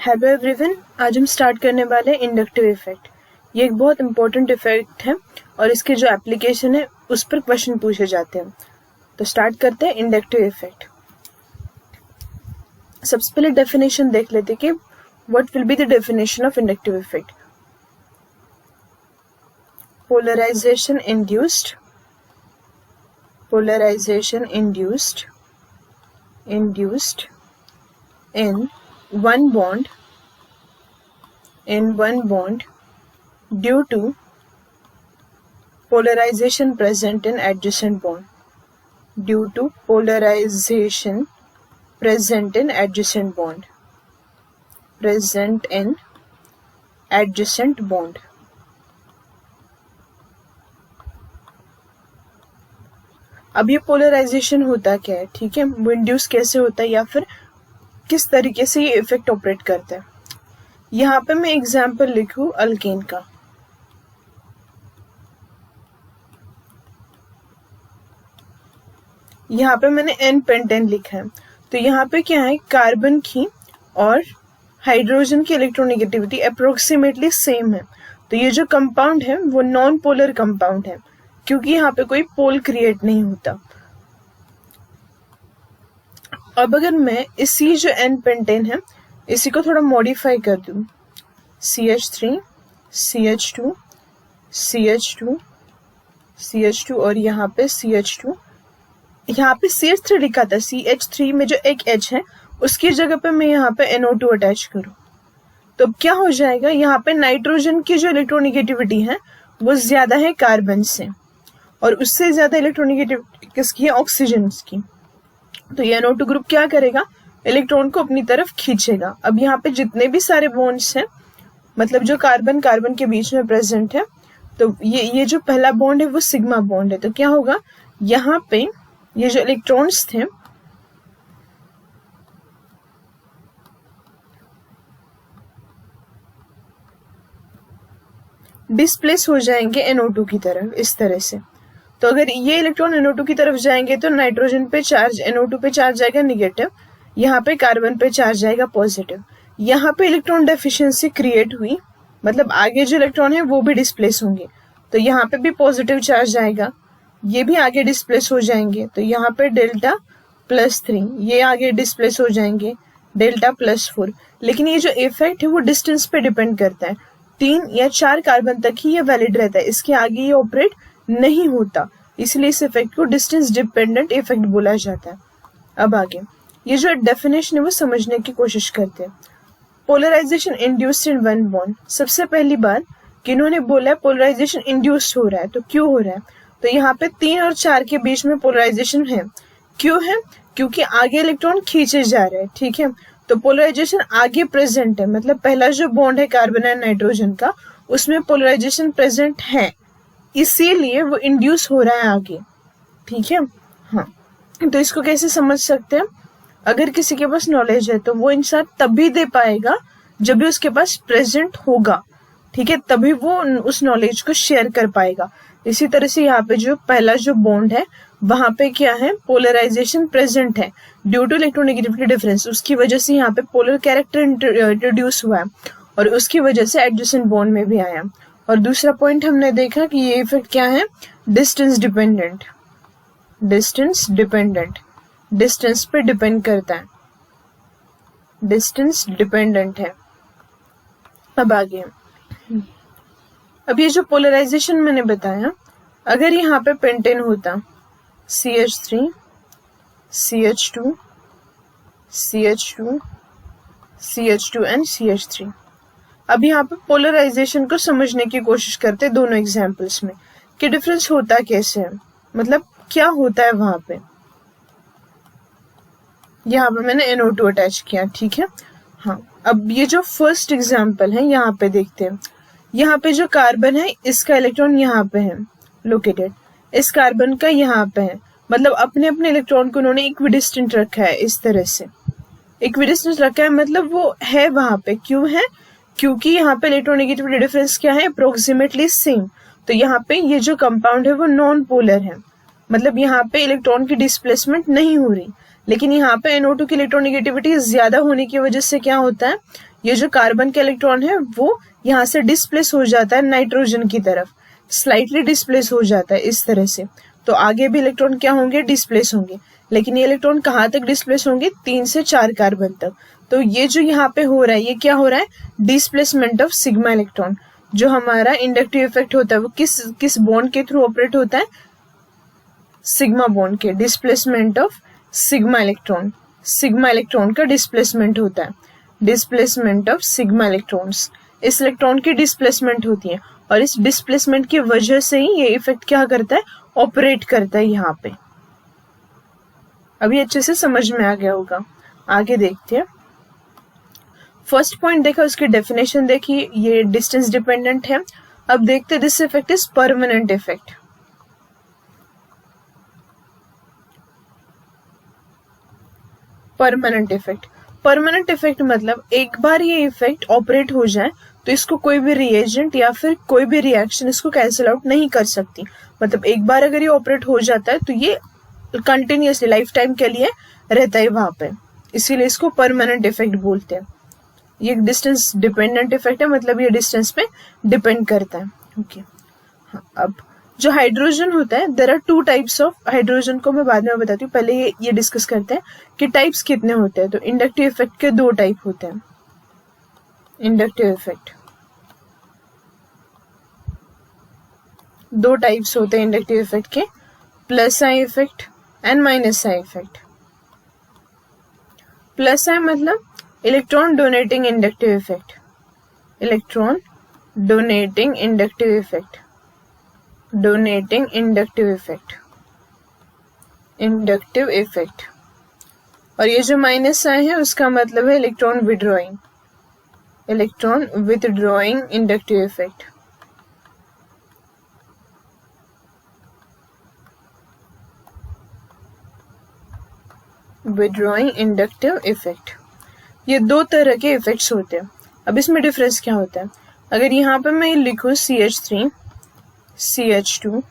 Hello everyone, आज हम start करने वाले हैं इंडक्टिव इफेक्ट। ये एक बहुत इंपॉर्टेंट इफेक्ट है और इसके जो एप्लीकेशन है उस पर क्वेश्चन पूछे जाते हैं। तो स्टार्ट करते हैं इंडक्टिव इफेक्ट। सबसे पहले डेफिनेशन देख लेते हैं कि what will be the definition of inductive effect. Polarisation induced in one bond due to polarization present in adjacent bond. अब ये पोलराइजेशन होता क्या है, ठीक है, वो इंड्यूस कैसे होता है या फिर किस तरीके से ये इफेक्ट ऑपरेट करता है। यहाँ पे मैं एग्जाम्पल लिखूं अल्केन का। यहाँ पे मैंने N पेंटेन लिखा है। तो यहाँ पे क्या है, कार्बन की और हाइड्रोजन की इलेक्ट्रोनेगेटिविटी अप्रोक्सीमेटली सेम है। तो ये जो कंपाउंड है वो नॉन पोलर कंपाउंड है क्योंकि यहाँ पे कोई पोल क्रिएट नहीं होता। अब अगर मैं इसी जो N पेंटेन है इसी को थोड़ा मॉडिफाई कर दूं, CH3 CH2 CH2 CH2 और यहाँ पे CH2, यहाँ पे CH3 लिखा था, CH3 में जो एक H है उसकी जगह पे मैं यहाँ पे NO2 अटैच करूँ तो अब क्या हो जाएगा, यहाँ पे नाइट्रोजन की जो इलेक्ट्रोनेगेटिविटी है वो ज्यादा है कार्बन से और उससे ज्यादा इलेक्ट्रोनेगेटिविटी किसकी है, ऑक्सीजन की। तो ये NO2 ग्रुप क्या करेगा, इलेक्ट्रॉन को अपनी तरफ खींचेगा। अब यहाँ पे जितने भी सारे बॉन्ड्स हैं, मतलब जो कार्बन कार्बन के बीच में प्रेजेंट है, तो ये जो पहला बॉन्ड है वो सिग्मा बॉन्ड है। तो क्या होगा, यहाँ पे ये जो इलेक्ट्रॉन्स थे डिस्प्लेस हो जाएंगे NO2 की तरफ इस तरह से। तो अगर ये इलेक्ट्रॉन NO2 की तरफ जाएंगे तो नाइट्रोजन पे चार्ज, NO2 पे चार्ज आएगा निगेटिव, यहाँ पे कार्बन पे चार्ज आएगा पॉजिटिव। यहाँ पे इलेक्ट्रॉन डेफिशिएंसी क्रिएट हुई, मतलब आगे जो इलेक्ट्रॉन है वो भी डिस्प्लेस होंगे। तो यहाँ पे भी पॉजिटिव चार्ज आएगा, ये भी आगे डिस्प्लेस हो जाएंगे। तो यहाँ पे डेल्टा +3, ये आगे डिस्प्लेस हो जाएंगे डेल्टा +4। लेकिन ये जो इफेक्ट है वो डिस्टेंस पे डिपेंड करता है, 3 या 4 कार्बन तक ही ये वैलिड रहता है, इसके आगे ये ऑपरेट नहीं होता, इसलिए इस इफेक्ट को डिस्टेंस डिपेंडेंट इफेक्ट बोला जाता है। अब आगे ये जो डेफिनेशन है वो समझने की कोशिश करते हैं। Polarisation induced in one bond. सबसे पहली बात कि इन्होंने बोला पोलराइजेशन इंड्यूस्ड हो रहा है, तो क्यों हो रहा है, तो यहाँ पे 3 और 4 के बीच में पोलराइजेशन है। क्यों है, क्योंकि आगे इलेक्ट्रॉन खींचे जा रहे हैं, ठीक है। तो पोलराइजेशन आगे प्रेजेंट है, मतलब पहला जो बॉन्ड है कार्बन एंड नाइट्रोजन का उसमें पोलराइजेशन प्रेजेंट है, इसीलिए वो इंड्यूस हो रहा है आगे, ठीक है। हाँ, तो इसको कैसे समझ सकते हैं, अगर किसी के पास नॉलेज है तो वो इंसान तभी दे पाएगा जब भी उसके पास प्रेजेंट होगा, ठीक है, तभी वो उस नॉलेज को शेयर कर पाएगा। इसी तरह से यहाँ पे जो पहला जो बॉन्ड है वहां पे क्या है, पोलराइजेशन प्रेजेंट है ड्यू टू इलेक्ट्रोनेगेटिविटी डिफरेंस, उसकी वजह से यहाँ पे पोलर कैरेक्टर इंट्रोड्यूस हुआ है और उसकी वजह से एडजेसेंट बॉन्ड में भी आया। और दूसरा पॉइंट हमने देखा कि ये इफेक्ट क्या है, डिस्टेंस डिपेंडेंट, डिस्टेंस पे डिपेंड करता है, डिस्टेंस डिपेंडेंट है। अब आगे, अब ये जो पोलराइजेशन मैंने बताया, अगर यहाँ पे पेंटेन होता CH3 CH2 CH2 CH2 and CH3। अब यहाँ पे पोलराइजेशन को समझने की कोशिश करते हैं दोनों एग्जाम्पल्स में कि डिफरेंस होता कैसे है, मतलब क्या होता है वहां पे। यहाँ पे मैंने NO2 अटैच किया, ठीक है। हाँ, अब ये जो फर्स्ट एग्जाम्पल है यहाँ पे देखते हैं। यहाँ पे जो कार्बन है इसका इलेक्ट्रॉन यहाँ पे है लोकेटेड, इस कार्बन का यहाँ पे है, मतलब अपने अपने इलेक्ट्रॉन को उन्होंने इक्विडिस्टेंट रखा है, इस तरह से इक्विडिस्टेंट रखा है, मतलब वो है वहां पे। क्यों है, क्योंकि यहाँ पे इलेक्ट्रोनेगेटिविटी डिफरेंस क्या है, अप्रोक्सीमेटली सेम। तो यहाँ पे ये जो कंपाउंड है वो नॉन पोलर है, मतलब यहाँ पे इलेक्ट्रॉन की डिस्प्लेसमेंट नहीं हो रही, लेकिन यहाँ पे NO2 की इलेक्ट्रोनेगेटिविटी ज्यादा होने की वजह से क्या होता है, ये जो कार्बन का इलेक्ट्रॉन है वो यहाँ से डिस्प्लेस हो जाता है नाइट्रोजन की तरफ, स्लाइटली डिस्प्लेस हो जाता है इस तरह से। तो आगे भी इलेक्ट्रॉन क्या होंगे, डिस्प्लेस होंगे, लेकिन ये इलेक्ट्रॉन कहाँ तक डिस्प्लेस होंगे, 3 से 4 कार्बन तक। तो ये जो यहाँ पे हो रहा है, ये क्या हो रहा है, डिस्प्लेसमेंट ऑफ सिग्मा इलेक्ट्रॉन। जो हमारा इंडक्टिव इफेक्ट होता है वो किस बॉन्ड के थ्रू ऑपरेट होता है, सिग्मा बॉन्ड के। डिस्प्लेसमेंट ऑफ सिग्मा इलेक्ट्रॉन का डिस्प्लेसमेंट होता है, डिस्प्लेसमेंट ऑफ सिग्मा इलेक्ट्रॉन्स। इस इलेक्ट्रॉन की डिस्प्लेसमेंट होती है और इस डिस्प्लेसमेंट की वजह से ही ये इफेक्ट क्या करता है, ऑपरेट करता है यहाँ पे। अभी अच्छे से समझ में आ गया होगा। आगे देखते हैं। फर्स्ट पॉइंट देखा, उसकी डेफिनेशन देखी, ये डिस्टेंस डिपेंडेंट है। अब देखते हैं this effect is permanent effect. Permanent effect मतलब एक बार ये इफेक्ट ऑपरेट हो जाए तो इसको कोई भी रिएजेंट या फिर कोई भी रिएक्शन इसको कैंसिल आउट नहीं कर सकती। मतलब एक बार अगर ये ऑपरेट हो जाता है तो ये कंटिन्यूअसली लाइफ टाइम के लिए रहता है वहां पे, इसीलिए इसको परमानेंट इफेक्ट बोलते हैं। ये डिस्टेंस डिपेंडेंट इफेक्ट है, मतलब ये डिस्टेंस पे डिपेंड करता है। ओके हाँ, अब जो हाइड्रोजन होता है, there are 2 types of hydrogen को मैं बाद में बताती हूँ, पहले ये डिस्कस करते हैं कि टाइप्स कितने होते हैं। तो इंडक्टिव इफेक्ट के 2 टाइप होते हैं। इंडक्टिव इफेक्ट 2 टाइप्स होते हैं इंडक्टिव इफेक्ट के, plus I effect and minus I effect. Plus I मतलब electron donating inductive effect, electron donating inductive effect, donating inductive effect, inductive effect. और ये जो माइनस आई है उसका मतलब है electron withdrawing, electron withdrawing inductive effect. Withdrawing inductive effect, ये 2 तरह के इफेक्ट्स होते हैं। अब इसमें डिफरेंस क्या होता है, अगर यहाँ पे मैं लिखूं CH3 CH2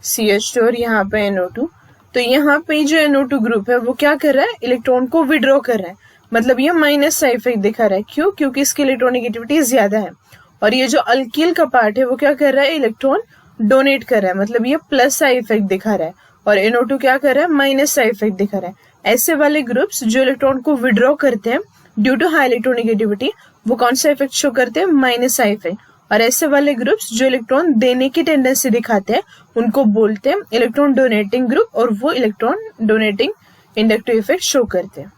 CH2 और यहाँ पे NO2, तो यहाँ पे जो NO2 ग्रुप है वो क्या कर रहा है, इलेक्ट्रॉन को विड्रॉ कर रहा है, मतलब ये माइनस साइड इफेक्ट दिखा रहा है। क्यों, क्योंकि इसकी इलेक्ट्रोनेगेटिविटी ज्यादा है। और ये जो अल्कील का पार्ट है वो क्या कर रहा है, इलेक्ट्रॉन डोनेट कर रहा है, मतलब ये प्लस साइड इफेक्ट दिखा रहा है। और NO2 क्या कर रहा है, माइनस साइड इफेक्ट दिखा रहा है। ऐसे वाले ग्रुप्स जो इलेक्ट्रॉन को विड्रॉ करते हैं ड्यू टू हाई इलेक्ट्रोनेगेटिविटी, वो कौन सा इफेक्ट शो करते हैं, माइनस साइड इफेक्ट। और ऐसे वाले ग्रुप्स जो इलेक्ट्रॉन देने की टेंडेंसी दिखाते हैं उनको बोलते हैं इलेक्ट्रॉन डोनेटिंग ग्रुप, और वो electron donating inductive effect show करते हैं।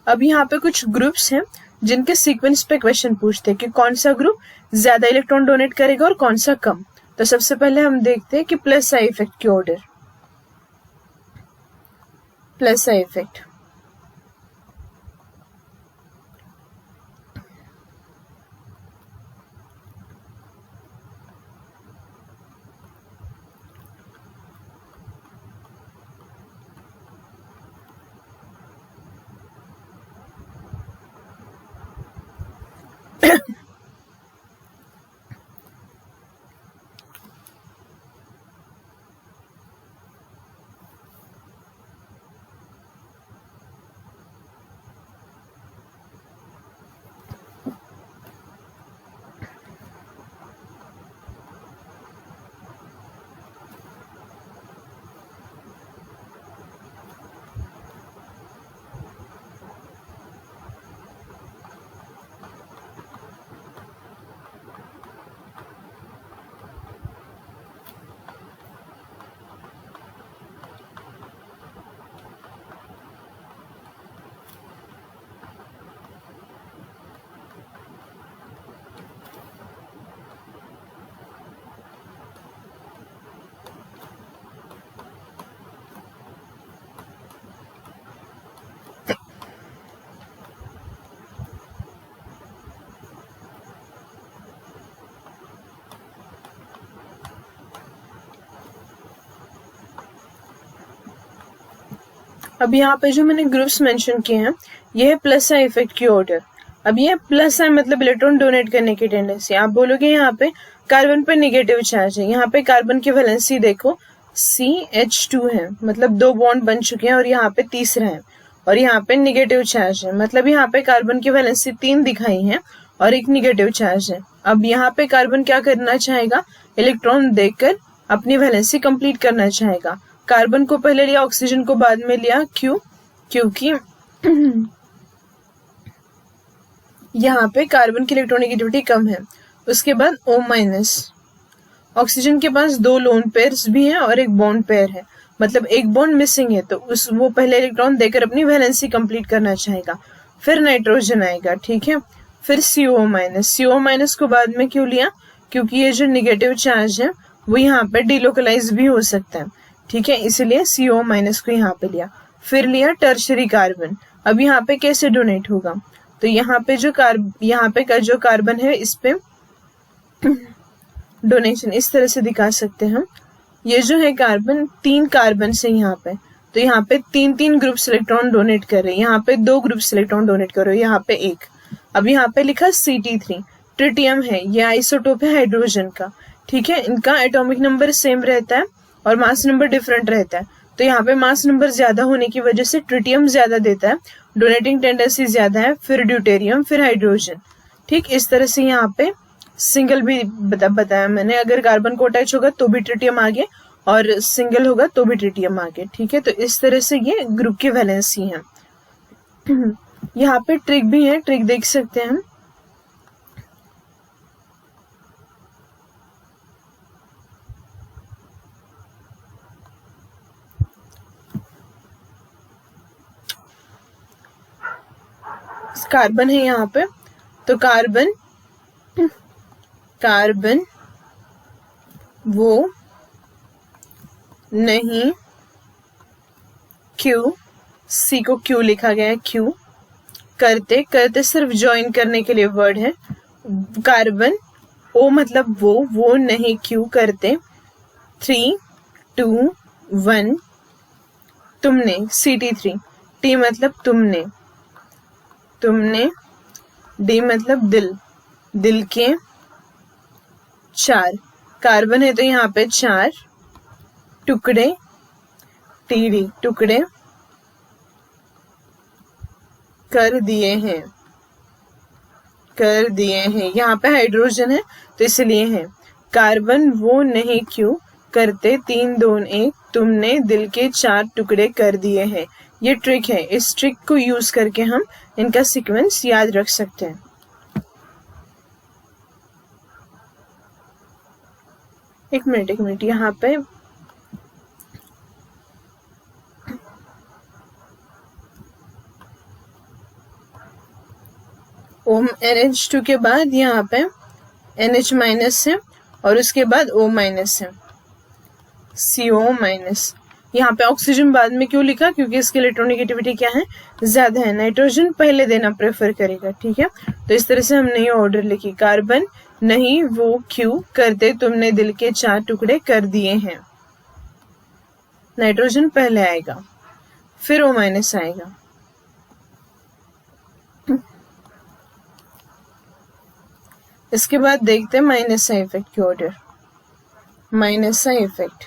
अब यहाँ पे कुछ ग्रुप्स हैं जिनके सीक्वेंस पे क्वेश्चन पूछते हैं कि कौन सा ग्रुप ज्यादा इलेक्ट्रॉन डोनेट करेगा और कौन सा कम। तो सबसे पहले हम देखते हैं कि प्लस साइड इफेक्ट की ऑर्डर। प्लस साइड इफेक्ट, अब यहाँ पे जो मैंने ग्रुप्स मेंशन किए हैं ये है प्लस साइन इफेक्ट की ऑर्डर। अब ये प्लस साइन मतलब इलेक्ट्रॉन डोनेट करने की टेंडेंसी। आप बोलोगे यहाँ पे कार्बन पे नेगेटिव चार्ज है, यहाँ पे कार्बन की वैलेंसी देखो CH2 है, मतलब 2 बॉन्ड बन चुके हैं और यहाँ पे तीसरा है। और यहाँ पे निगेटिव चार्ज है, मतलब यहाँ पे कार्बन की वैलेंसी 3 दिखाई है और एक निगेटिव चार्ज है। अब यहाँ पे कार्बन क्या करना चाहेगा, इलेक्ट्रॉन देकर अपनी वैलेंसी कंप्लीट करना चाहेगा। कार्बन को पहले लिया, ऑक्सीजन को बाद में लिया, क्यों? क्योंकि यहाँ पे कार्बन की इलेक्ट्रोनेगेटिविटी कम है। उसके बाद O-, ऑक्सीजन के पास 2 लोन पेयर्स भी हैं और एक बॉन्ड पेयर है, मतलब एक बॉन्ड मिसिंग है, तो वो पहले इलेक्ट्रॉन देकर अपनी वैलेंसी कंप्लीट करना चाहेगा। फिर नाइट्रोजन आएगा, ठीक है। फिर CO-, को बाद में क्यों लिया? क्योंकि ये जो निगेटिव चार्ज है वो यहाँ पे डिलोकलाइज भी हो सकता है, ठीक है, इसलिए CO- को यहाँ पे लिया। फिर लिया टर्शरी कार्बन। अब यहाँ पे कैसे डोनेट होगा, तो यहाँ पे जो कार्बन है इस पे डोनेशन इस तरह से दिखा सकते हैं हम। ये जो है कार्बन 3 कार्बन से यहाँ पे, तो यहाँ पे 3 ग्रुप्स इलेक्ट्रॉन डोनेट कर रहे हैं, यहाँ पे 2 ग्रुप्स इलेक्ट्रॉन डोनेट कर रहे हैं, यहाँ पे 1। अब यहाँ पे लिखा CT3, ट्रिटियम है, ये आइसोटोप है हाइड्रोजन का, ठीक है। इनका एटॉमिक नंबर सेम रहता है और मास नंबर डिफरेंट रहता है, तो यहाँ पे मास नंबर ज्यादा होने की वजह से ट्रिटियम ज्यादा देता है, डोनेटिंग टेंडेंसी ज्यादा है, फिर ड्यूटेरियम, फिर हाइड्रोजन, ठीक। इस तरह से यहाँ पे सिंगल भी बताया मैंने, अगर कार्बन को अटैच होगा तो भी ट्रिटियम आगे और सिंगल होगा तो भी ट्रिटियम आगे, ठीक है। तो इस तरह से ये ग्रुप की वैलेंसी है। यहाँ पे ट्रिक भी है, ट्रिक देख सकते हैं हम। कार्बन है यहाँ पे, तो कार्बन वो नहीं, क्यों, सी को क्यों लिखा गया है, क्यों करते सिर्फ ज्वाइन करने के लिए वर्ड है। कार्बन ओ मतलब वो नहीं क्यों करते। 3, 2, 1 तुमने, CT3, T मतलब तुमने, D मतलब दिल के 4 कार्बन है तो यहाँ पे 4 टुकड़े, TD टुकड़े कर दिए हैं, यहाँ पे हाइड्रोजन है तो इसलिए है। कार्बन वो नहीं क्यों करते, 3, 2, 1 तुमने दिल के 4 टुकड़े कर दिए हैं। ये ट्रिक है, इस ट्रिक को यूज करके हम इनका सीक्वेंस याद रख सकते हैं। एक मिनट यहाँ पे NH2 के बाद यहाँ पे NH- है और उसके बाद O- है, CO-। यहाँ पे ऑक्सीजन बाद में क्यों लिखा, क्योंकि इसकी इलेक्ट्रोनेगेटिविटी क्या है, ज्यादा है, नाइट्रोजन पहले देना प्रेफर करेगा, ठीक है। तो इस तरह से हमने ये ऑर्डर लिखी, कार्बन नहीं वो क्यों करते तुमने दिल के 4 टुकड़े कर दिए हैं, नाइट्रोजन पहले आएगा, फिर O- आएगा। इसके बाद देखते हैं माइनस साइन इफेक्ट की ऑर्डर। माइनस साइन इफेक्ट,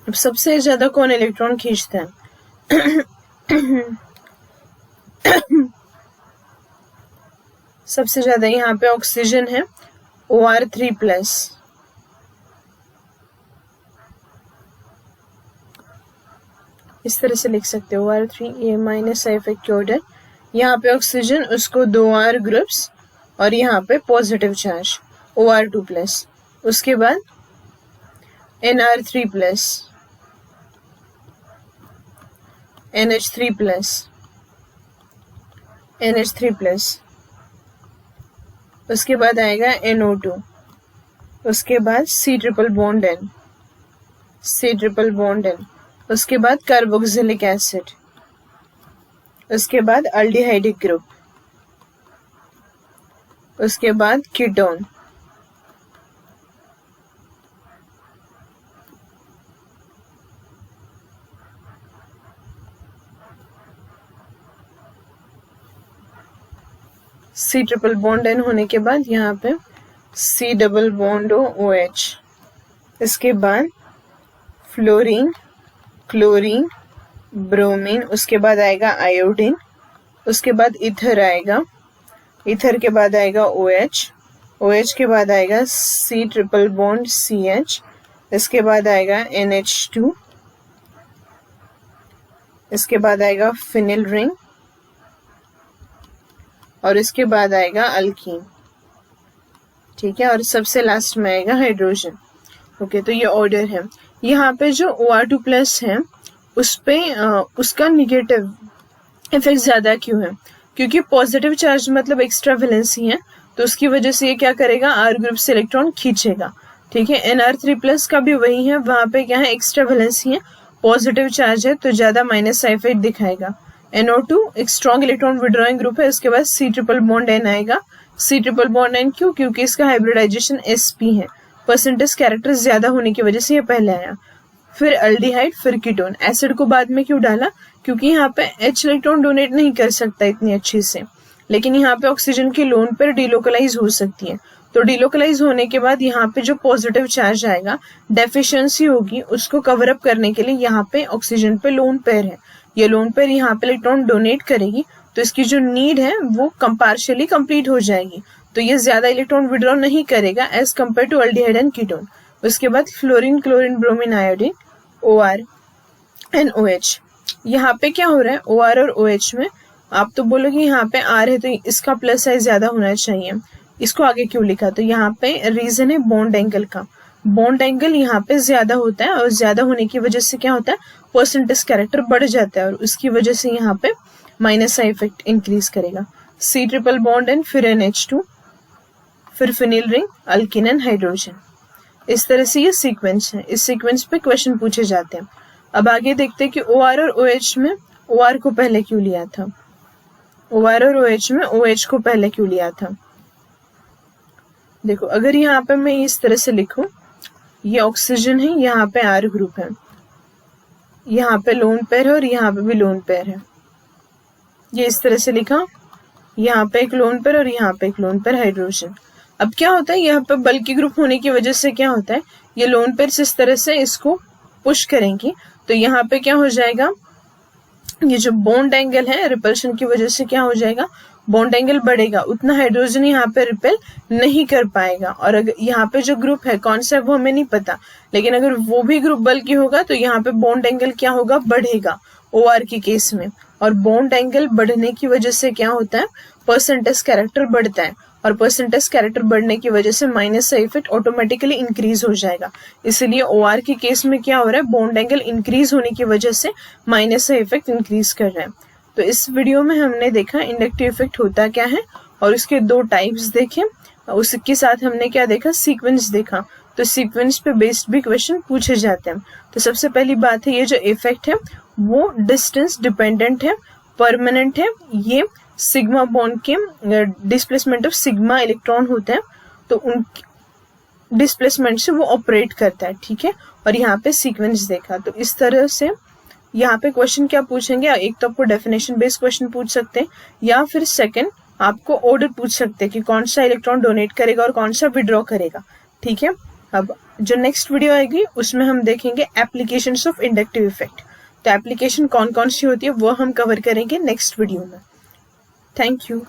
अब सबसे ज्यादा कौन इलेक्ट्रॉन खींचता है? सबसे ज्यादा यहाँ पे ऑक्सीजन है, OR3+, इस तरह से लिख सकते हो, OR3, ये माइनस साइन इफेक्ट की ऑर्डर। यहाँ पे ऑक्सीजन, उसको 2 R ग्रुप्स और यहाँ पे पॉजिटिव चार्ज OR2+, उसके बाद NR3+, NH3+, उसके बाद आएगा NO2, उसके बाद C ट्रिपल बॉन्ड N, उसके बाद कार्बोक्सिलिक एसिड, उसके बाद अल्डिहाइडिक ग्रुप, उसके बाद ketone, C triple bond N होने के बाद यहाँ पे C डबल बॉन्ड OH, इसके बाद फ्लोरीन, क्लोरीन, ब्रोमीन, उसके बाद आएगा आयोडीन, उसके बाद ईथर आएगा, ईथर के बाद आएगा OH, OH के बाद आएगा C ट्रिपल बॉन्ड CH, इसके बाद आएगा NH2, इसके बाद आएगा फिनिल रिंग और इसके बाद आएगा अल्कीन। ठीक है, और सबसे लास्ट में आएगा हाइड्रोजन। ओके, तो ये ऑर्डर है। यहाँ पे जो OR2 प्लस है उस पे उसका निगेटिव इफेक्ट ज्यादा क्यों है? क्योंकि पॉजिटिव चार्ज मतलब एक्स्ट्रा वैलेंसी है, तो उसकी वजह से ये क्या करेगा, R ग्रुप से इलेक्ट्रॉन खींचेगा। ठीक है, NR3 प्लस का भी वही है, वहां पे क्या है, एक्स्ट्रा वैलेंसी है, पॉजिटिव चार्ज है, तो ज्यादा माइनस इफेक्ट दिखाएगा। NO2 एक स्ट्रॉन्ग इलेक्ट्रॉन विड्रॉइंग ग्रुप है, इसके बाद C ट्रिपल बॉन्ड N आएगा। C ट्रिपल बॉन्ड N क्यों? क्योंकि इसका हाइब्रिडाइजेशन sp है, परसेंटेज कैरेक्टर ज्यादा होने की वजह से ये पहले आया। फिर अल्डिहाइड, फिर कीटोन। एसिड को बाद में क्यों डाला? क्योंकि यहाँ पे H इलेक्ट्रॉन डोनेट नहीं कर सकता इतनी अच्छी से, लेकिन यहाँ पे ऑक्सीजन की लोन पर डिलोकलाइज हो सकती है। तो डिलोकलाइज होने के बाद यहाँ पे जो पॉजिटिव चार्ज आएगा, डेफिशिएंसी होगी, उसको कवर अप करने के लिए यहाँ पे ऑक्सीजन पे लोन पेयर है, ये लोन पेयर यहाँ पे इलेक्ट्रॉन डोनेट करेगी, तो इसकी जो नीड है वो पार्शियली कंप्लीट हो जाएगी, तो ये ज्यादा इलेक्ट्रॉन विड्रॉ नहीं करेगा as compare to aldehyde and ketone. उसके बाद fluorine, chlorine, bromine, iodine, OR and OH। यहाँ पे क्या हो रहा है, OR और OH में आप तो बोलोगे यहाँ पे R है तो इसका प्लस साइज ज्यादा होना चाहिए, इसको आगे क्यों लिखा? तो यहाँ पे रीजन है बॉन्ड एंगल का, बॉन्ड एंगल यहाँ पे ज्यादा होता है और ज्यादा होने की वजह से क्या होता है, परसेंटेज कैरेक्टर बढ़ जाता है और उसकी वजह से यहाँ पे माइनस इफेक्ट इंक्रीज करेगा। C ट्रिपल बॉन्ड N, फिर NH2, फिर phenyl ring, alkyne and hydrogen. इस तरह से ये सीक्वेंस है, इस सीक्वेंस पे क्वेश्चन पूछे जाते हैं। अब आगे देखते हैं कि OR और OH में OR को पहले क्यों लिया था, OR और OH में OH को पहले क्यों लिया था। देखो, अगर यहाँ पे मैं इस तरह से लिखूं, ये ऑक्सीजन है, यहाँ पे R ग्रुप है, यहाँ पे लोन पेयर है और यहाँ पे भी लोन पेयर है, ये इस तरह से लिखा, यहाँ पे एक लोन पेयर और यहाँ पे एक लोन पेयर हाइड्रोजन। अब क्या होता है, यहाँ पे बल्कि ग्रुप होने की वजह से क्या होता है, ये लोन पेयर इस तरह से इसको पुश करेंगी, तो यहाँ पे क्या हो जाएगा, ये जो बॉन्ड एंगल है रिपल्शन की वजह से क्या हो जाएगा, बॉन्ड एंगल बढ़ेगा, उतना हाइड्रोजन यहाँ पे रिपेल नहीं कर पाएगा। और अगर यहाँ पे जो ग्रुप है कौन सा है वो हमें नहीं पता, लेकिन अगर वो भी ग्रुप बल्कि होगा तो यहाँ पे बॉन्ड एंगल क्या होगा, बढ़ेगा OR के केस में। और बॉन्ड एंगल बढ़ने की वजह से क्या होता है, परसेंटेज कैरेक्टर बढ़ता है, और परसेंटेज कैरेक्टर बढ़ने की वजह से माइनस का इफेक्ट ऑटोमेटिकली इंक्रीज हो जाएगा। इसलिए OR के केस में क्या हो रहा है, बॉन्ड एंगल इंक्रीज होने की वजह से माइनस का इफेक्ट इंक्रीज कर रहा है। तो इस वीडियो में हमने देखा इंडक्टिव इफेक्ट होता क्या है और इसके दो टाइप्स देखे, उसके साथ हमने क्या देखा, सीक्वेंस देखा। तो सीक्वेंस पे बेस्ड भी क्वेश्चन पूछे जाते हैं। तो सबसे पहली बात है, ये जो इफेक्ट है वो डिस्टेंस डिपेंडेंट है, परमानेंट है, ये सिग्मा बॉन्ड के डिस्प्लेसमेंट ऑफ सिग्मा इलेक्ट्रॉन होते हैं, तो उन डिस्प्लेसमेंट से वो ऑपरेट करता है। ठीक है, और यहाँ पे सीक्वेंस देखा। तो इस तरह से यहाँ पे क्वेश्चन क्या पूछेंगे, एक तो आपको डेफिनेशन बेस्ड क्वेश्चन पूछ सकते हैं, या फिर सेकंड आपको ऑर्डर पूछ सकते हैं कि कौन सा इलेक्ट्रॉन डोनेट करेगा और कौन सा विड्रॉ करेगा। ठीक है, अब जो नेक्स्ट वीडियो आएगी उसमें हम देखेंगे एप्लीकेशंस ऑफ इंडक्टिव इफेक्ट। तो एप्लीकेशन कौन कौन सी होती है वो हम कवर करेंगे नेक्स्ट वीडियो में। Thank you.